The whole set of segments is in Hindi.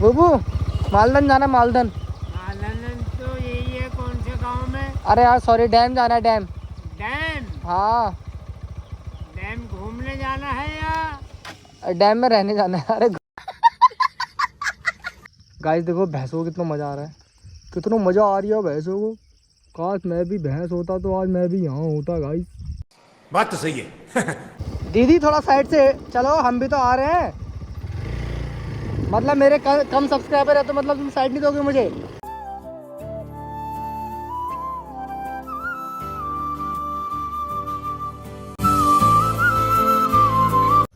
बुबू मालदन जाना, मालदन। मालदन तो यही है, कौन से गांव में? अरे यार सॉरी, डैम जाना है, डैम। डैम? हाँ डैम घूमने जाना है या डैम में रहने जाना है। अरे गाइस देखो भैंसों को कितना मजा आ रहा है, कितना मजा आ रही है भैंसों को। काश मैं भी भैंस होता तो आज मैं भी यहाँ होता गाइस। बात तो सही है। दीदी थोड़ा साइड से चलो, हम भी तो आ रहे हैं। मतलब मेरे कम सब्सक्राइबर है तो मतलब तुम साइड नहीं दोगे मुझे?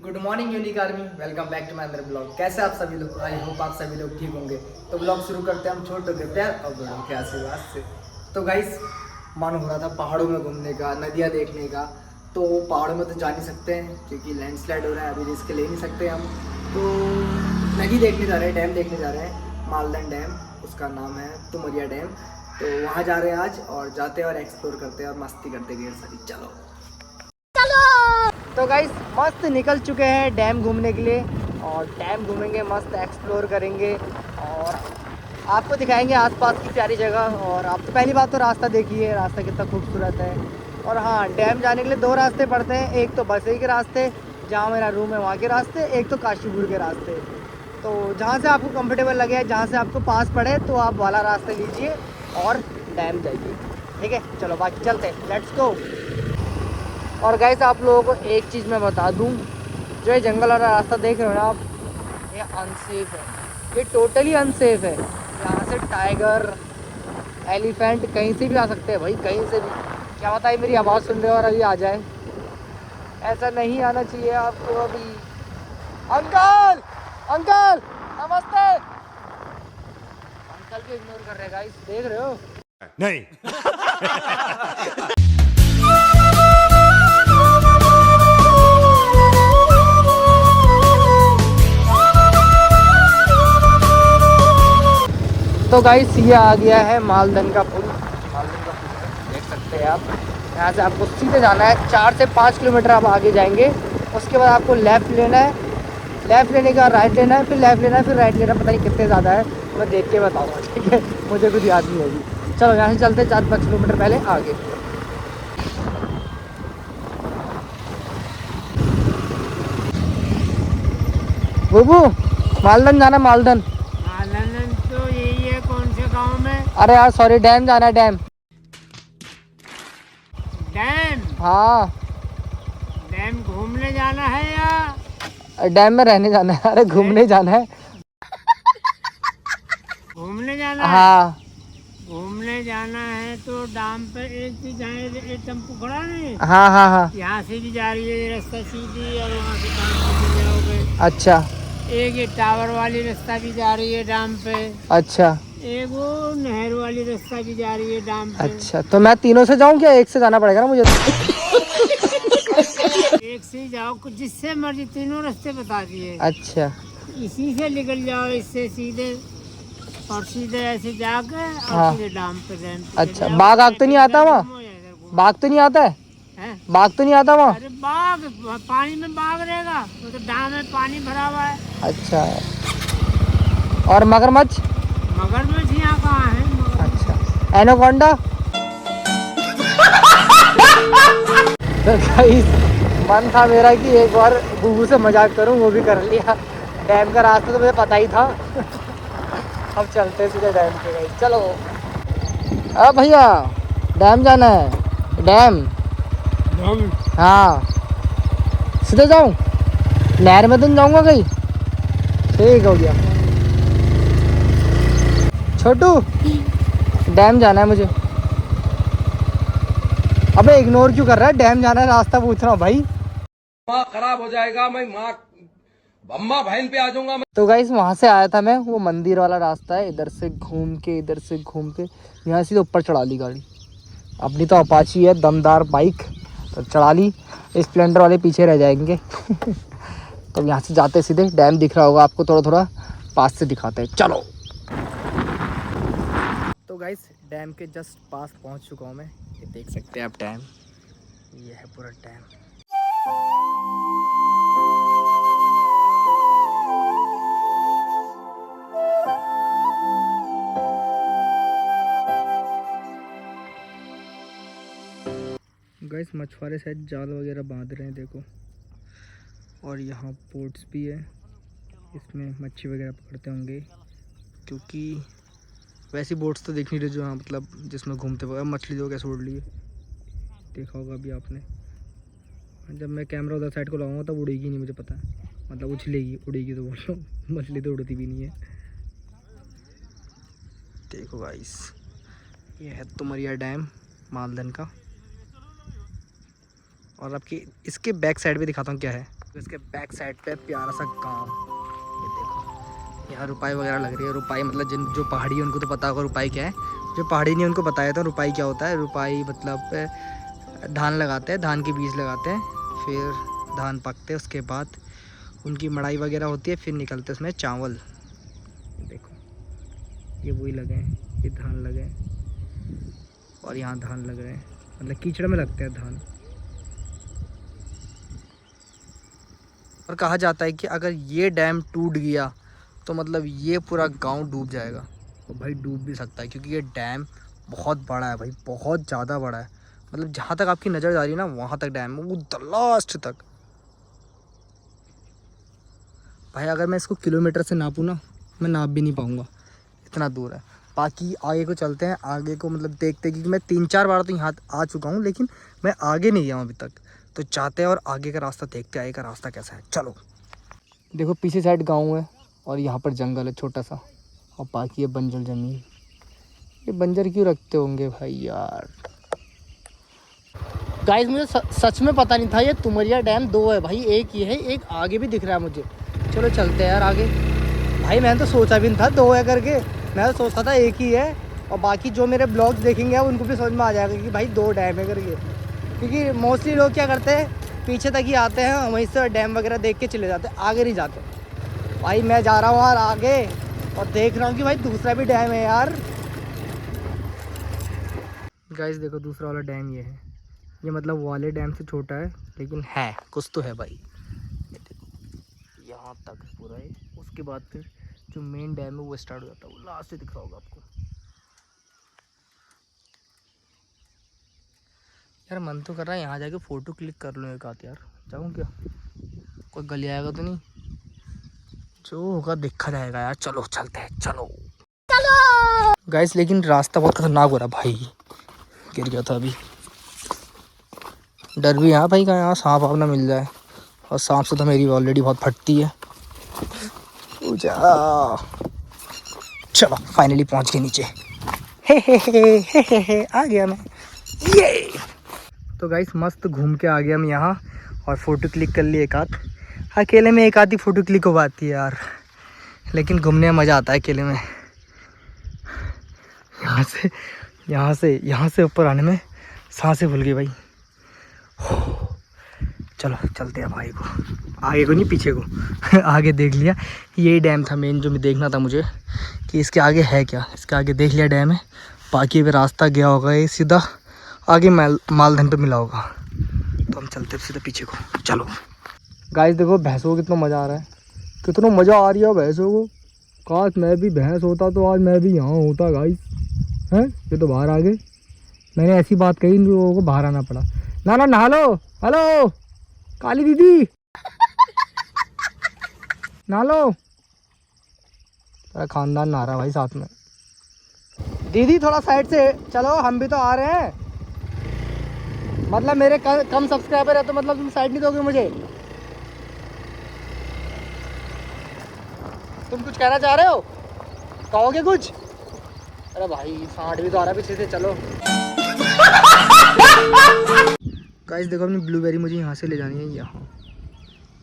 Good morning unique army, welcome back to my another blog. कैसे आप सभी लोग? आई होप आप सभी लोग ठीक होंगे। तो ब्लॉग शुरू करते हैं हम छोटों के प्यार और बड़ों के आशीर्वाद से। तो गाइस मन हो रहा था पहाड़ों में घूमने का, नदियाँ देखने का। तो पहाड़ों में तो जा नहीं सकते हैं क्योंकि लैंडस्लाइड हो रहा है, अभी रिस्क ले नहीं सकते हम। तो नदी देखने जा रहे हैं, डैम देखने जा रहे हैं, मालदन डैम उसका नाम है, तुमरिया डैम। तो वहाँ जा रहे हैं आज, और जाते हैं और एक्सप्लोर करते हैं और मस्ती करते हैं ढेर सारी। चलो तो गाइस मस्त निकल चुके हैं डैम घूमने के लिए, और डैम घूमेंगे, मस्त एक्सप्लोर करेंगे और आपको दिखाएंगे आसपास की प्यारी जगह। और आप तो पहली बात तो रास्ता देखिए, रास्ता कितना खूबसूरत है। और हाँ, डैम जाने के लिए दो रास्ते पड़ते हैं, एक तो बसई के रास्ते जहाँ मेरा रूम है वहाँ के रास्ते, एक तो काशीपुर के रास्ते। तो जहाँ से आपको कंफर्टेबल लगे, जहाँ से आपको पास पड़े तो आप वाला रास्ता लीजिए और डैम जाइए। ठीक है, चलो बाकी चलते हैं, लेट्स गो। और गाइस आप लोगों को एक चीज़ मैं बता दूं, जो ये जंगल वाला रास्ता देख रहे हो ना आप, ये अनसेफ है, ये टोटली अनसेफ है। यहाँ से टाइगर, एलिफेंट कहीं से भी आ सकते हैं भाई, कहीं से भी। क्या पता है मेरी आवाज़ सुन रहे हो और अभी आ जाए, ऐसा नहीं आना चाहिए आपको अभी। अंकल अंकल नमस्ते। अंकल भी इग्नोर कर रहे हैं गाइस, देख रहे हो? नहीं। तो गाइस ये आ गया है मालदन का पुल। मालदन का पुल देख सकते हैं आप। यहाँ से आपको सीधे जाना है, 4 से 5 किलोमीटर आप आगे जाएंगे। उसके बाद आपको लेफ़्ट लेना है, लेफ़्ट लेने के बाद राइट लेना है, फिर लेफ़्ट लेना है, फिर राइट लेना है। पता नहीं कितने ज़्यादा है, मैं देख के बताऊँगा, ठीक है? मुझे कुछ याद नहीं होगी। चलो यहाँ से चलते 4-5 किलोमीटर पहले आगे। बुबू मालदन जाना, मालदन। मालदन तो यही है, कौन से गांव में? अरे यार सॉरी, डैम जाना है, डैम। डैम? हाँ डैम घूमने जाना है या डैम में रहने जाना है। अरे घूमने जाना है। घूमने जाना है? हाँ घूमने जाना है तो डैम पे एक चीज है, एक टेम्पो खड़ा नहीं, हाँ हाँ हाँ। यहाँ से भी जा रही है ये रास्ता सीधी, और वहाँ से डैम पे भी जाओगे। अच्छा एक ये टावर वाली रास्ता भी जा रही है डैम पे, अच्छा एक वो नहर वाली रास्ता भी जा रही है डैम पे। अच्छा। तो मैं तीनों से जाऊं क्या एक से जाना पड़ेगा ना मुझे? एक से ही जाओ, कुछ जिससे मर्जी, तीनों रास्ते बता दिए। अच्छा इसी से निकल जाओ, इससे सीधे, और सीधे ऐसे जाकर और हाँ। सीधे डैम पे अच्छा, बाघ आग तो नहीं आता वहाँ? बाघ तो नहीं आता है? है? बाघ तो नहीं आता वहाँ? अरे बाघ, पानी में बाघ रहेगा, वो तो डैम में पानी भरा हुआ है। अच्छा, और मगरमच्छ? मगरमच्छ यहाँ कहाँ है? अच्छा, एनाकोंडा? तो गाइस मन था मेरा कि एक बार बुबू से मजाक करूं, वो भी कर लिया। डैम का रास्ता तो मुझे पता ही था। अब चलते हैं सीधे डैम पे गाइस, चलो। अब भैया डैम जाना है, डैम। हाँ सीधे जाऊं, नहर में तो नहीं जाऊंगा कहीं? ठीक हो गया। छोटू डैम जाना है मुझे। अबे इग्नोर क्यों कर रहा है? डैम जाना है, रास्ता पूछ रहा हूँ भाई। माँ खराब हो जाएगा, मैं माँ अम्मा बहन पे आ जाऊंगा। तो गाइस वहाँ से आया था मैं, वो मंदिर वाला रास्ता है, इधर से घूम के, इधर से घूम के यहाँ से ऊपर चढ़ा ली गाड़ी। अपनी तो अपाची है, दमदार बाइक, तो चढ़ा ली। स्प्लेंडर वाले पीछे रह जाएंगे। तो यहाँ से जाते सीधे, डैम दिख रहा होगा आपको, थोड़ा थोड़ा पास से दिखाते हैं, चलो। तो गाइस डैम के जस्ट पास पहुँच चुका हूँ मैं, ये देख सकते हैं आप डैम, ये है पूरा डैम। गाइस मछुआरे शायद जाल वगैरह बांध रहे हैं, देखो। और यहाँ बोट्स भी है, इसमें मच्छी वगैरह पकड़ते होंगे, क्योंकि वैसी बोट्स तो देख नहीं रहे जो यहाँ मतलब जिसमें घूमते हुए मछली तो कैसे उड़ ली है, देखा होगा अभी आपने। जब मैं कैमरा उधर साइड को लगाऊंगा तब उड़ेगी नहीं, मुझे पता है, मतलब उछलेगी, उड़ेगी तो बोल लो, मछली तो उड़ती भी नहीं है। देखो गाइस, ये है तुमरिया डैम मालदन का। और आपकी इसके बैक साइड भी दिखाता हूँ क्या है। तो इसके बैक साइड पे प्यारा सा गांव, ये देखो। यहाँ रुपाई वगैरह लग रही है। रुपाई मतलब जिन जो पहाड़ी है उनको तो पता होगा रुपाई क्या है, जो पहाड़ी नहीं उनको बताया था रुपाई क्या होता है। रुपाई मतलब धान लगाते हैं, धान के बीज लगाते हैं, फिर धान पकते हैं, उसके बाद उनकी मड़ाई वगैरह होती है, फिर निकलते हैं उसमें चावल। देखो ये वही लगे हैं, ये धान लगे हैं और यहाँ धान लग रहे हैं, मतलब कीचड़ में लगते हैं धान। और कहा जाता है कि अगर ये डैम टूट गया तो मतलब ये पूरा गांव डूब जाएगा। और भाई डूब भी सकता है, क्योंकि ये डैम बहुत बड़ा है भाई, बहुत ज़्यादा बड़ा है। मतलब जहाँ तक आपकी नज़र जा रही है ना वहाँ तक डैम है, वो लास्ट तक। भाई अगर मैं इसको किलोमीटर से नापूँ ना, मैं नाप भी नहीं पाऊँगा, इतना दूर है। बाकी आगे को चलते हैं, आगे को मतलब देखते, क्योंकि मैं 3-4 बार तो यहाँ आ चुका हूँ, लेकिन मैं आगे नहीं गया हूँ अभी तक। तो जाते हैं और आगे का रास्ता देखते हैं, आगे का रास्ता कैसा है। चलो। देखो पीछे साइड गांव है और यहाँ पर जंगल है छोटा सा, और बाकी है बंजर ज़मीन। ये बंजर क्यों रखते होंगे भाई यार। गाइस मुझे सच में पता नहीं था ये तुमरिया डैम 2 है भाई, एक ही है, एक आगे भी दिख रहा है मुझे। चलो चलते हैं यार आगे। भाई मैंने तो सोचा भी नहीं था 2 है करके, मैं तो सोचता था एक ही है। और बाकी जो मेरे ब्लॉग्स देखेंगे उनको भी समझ में आ जाएगा कि भाई 2 डैम है करके, क्योंकि मोस्टली लोग क्या करते हैं पीछे तक ही आते हैं, वहीं से डैम वगैरह देख के चले जाते हैं, आगे नहीं जाते। भाई मैं जा रहा हूँ यार आगे और देख रहा हूँ कि भाई दूसरा भी डैम है यार। गाइस देखो दूसरा वाला डैम ये है, ये मतलब वाले डैम से छोटा है, लेकिन है कुछ तो है भाई। ये देखो यहाँ तक पूरा है, उसके बाद फिर जो मेन डैम है वो स्टार्ट हो जाता है, वो लास्ट से दिख रहा होगा आपको। यार मन तो कर रहा है यहाँ जाके फ़ोटो क्लिक कर लूँ एक आध यार, जाऊँ क्या? कोई गली आएगा तो नहीं? जो होगा देखा जाएगा यार। चलो चलते हैं, चलो चलो गाइस। लेकिन रास्ता बहुत खतरनाक हो रहा भाई, गिर गया था अभी। डर भी यहाँ भाई का, यहाँ सांप आप ना मिल जाए, और सांप से तो मेरी ऑलरेडी बहुत फटती है। चलो फाइनली पहुँच गए नीचे। हे आ गया मैं, ये। तो गाइस मस्त घूम के आ गया मैं यहाँ, और फ़ोटो क्लिक कर ली एक आध। अकेले में एक आधी फ़ोटो क्लिक हो पाती है यार, लेकिन घूमने में मज़ा आता है अकेले में। यहाँ से ऊपर आने में सांसें भूल गई भाई। चलो चलते हैं भाई को, आगे को नहीं पीछे को। आगे देख लिया, यही डैम था मेन जो मैं देखना था मुझे, कि इसके आगे है क्या। इसके आगे देख लिया डैम है, बाकी भी रास्ता गया होगा ये सीधा आगे मालधन पे मिला होगा। तो हम चलते सीधा पीछे को। चलो गाइस देखो भैंसों को कितना मज़ा आ रहा है, कितना मज़ा आ रही है भैंसों को। काश मैं भी भैंस होता तो आज मैं भी यहाँ होता गाइस। हैं ये तो बाहर आ गए, मैंने ऐसी बात कही इन लोगों को बाहर आना पड़ा। ना नहा लो, हेलो काली दीदी नहा लो। खानदान नहा रहा भाई साथ में। दीदी थोड़ा साइड से चलो, हम भी तो आ रहे हैं। मतलब मेरे कम सब्सक्राइबर है तो मतलब तुम साइड नहीं दोगे मुझे? तुम कुछ कहना चाह रहे हो, कहोगे कुछ? अरे भाई सांड भी तो आ रहा है पीछे से। चलो गाइस देखो अपनी ब्लूबेरी मुझे यहाँ से ले जानी है यहाँ।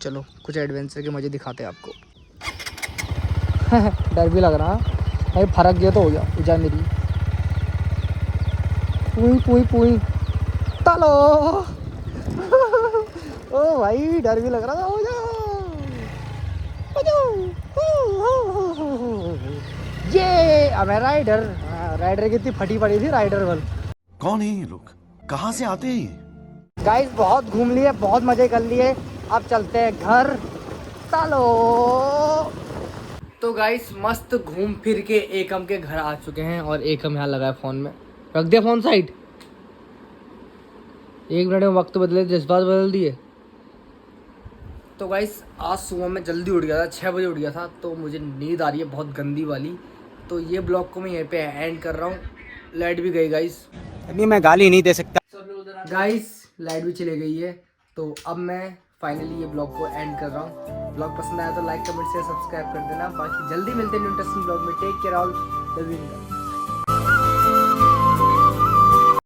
चलो कुछ एडवेंचर के मज़े दिखाते हैं आपको। डर भी लग रहा भाई, फरक गया तो हो गया जा मेरी। पुई पुई पुई चलो। ओ भाई डर भी लग रहा था, हो जा ये अब राइडर। राइडर कितनी फटी पड़ी थी राइडर वाल। कौन है ये लोग, कहाँ से आते हैं? गाइस बहुत घूम लिए, बहुत मजे कर लिए, अब चलते हैं घर। चलो। तो गाइस मस्त घूम फिर के एकम के घर आ चुके हैं, और एकम यहाँ लगा है फ़ोन में। रख दिया फ़ोन साइड। 1 मिनट में वक्त बदले, जज्बात बदल दिए। तो गाइस आज सुबह मैं जल्दी उठ गया था, 6 बजे उठ गया था, तो मुझे नींद आ रही है बहुत गंदी वाली। तो ये ब्लॉग को मैं यहीं पे एंड कर रहा हूँ। लाइट भी गई गाइस, नहीं मैं गाली नहीं दे सकता। गाइस लाइट भी चली गई है। तो अब मैं फाइनली ये ब्लॉग को एंड कर रहा हूँ। ब्लॉग पसंद आया तो लाइक कमेंट शेयर सब्सक्राइब कर देना। बाकी जल्दी मिलते हैं इंटरेस्टिंग ब्लॉग में। Take care all, love you.